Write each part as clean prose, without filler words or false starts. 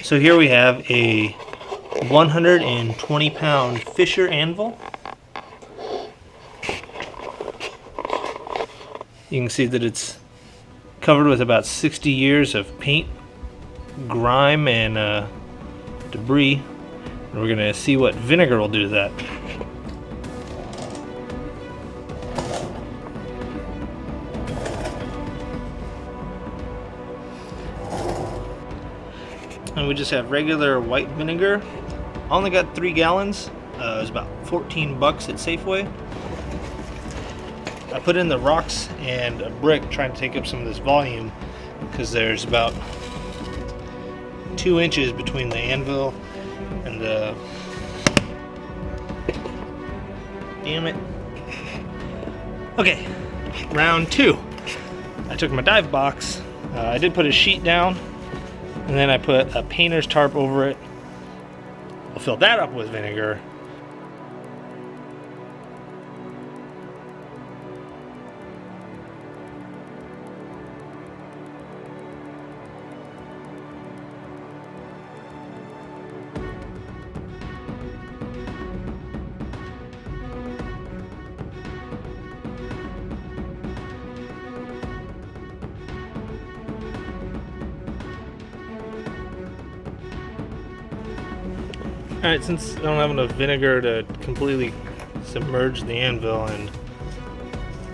So here we have a 120-pound Fisher anvil. You can see that it's covered with about 60 years of paint, grime, and debris. And we're going to see what vinegar will do to that. And we just have regular white vinegar. I only got 3 gallons. It was about $14 at Safeway. I put in the rocks and a brick trying to take up some of this volume because there's about 2 inches between the anvil and the... Damn it. Okay, round 2. I took my dive box. I did put a sheet down, and then I put a painter's tarp over it. I'll fill that up with vinegar. Alright, since I don't have enough vinegar to completely submerge the anvil and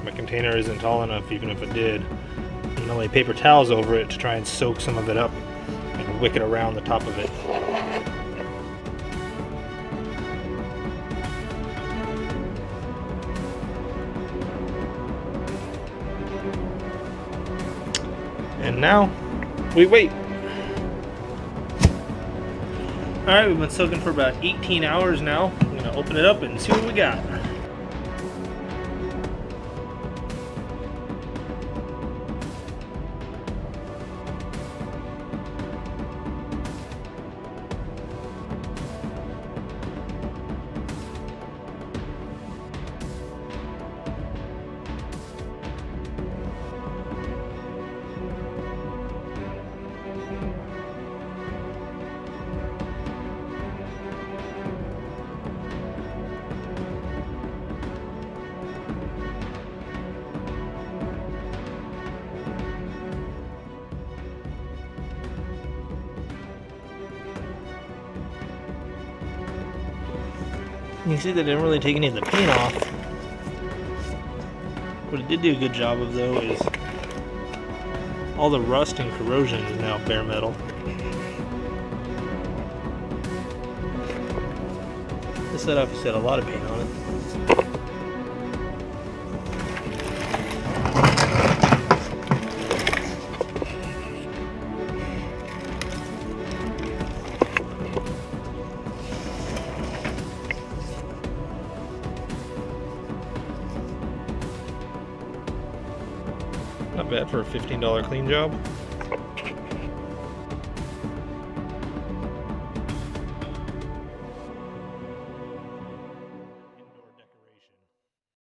my container isn't tall enough even if it did, I'm going to lay paper towels over it to try and soak some of it up and wick it around the top of it. And now we wait. Alright, we've been soaking for about 18 hours now. I'm going to open it up and see what we got. You can see that it didn't really take any of the paint off. What it did do a good job of though is all the rust and corrosion is now bare metal. This set obviously had a lot of paint on it. Not bad for a $15 clean job.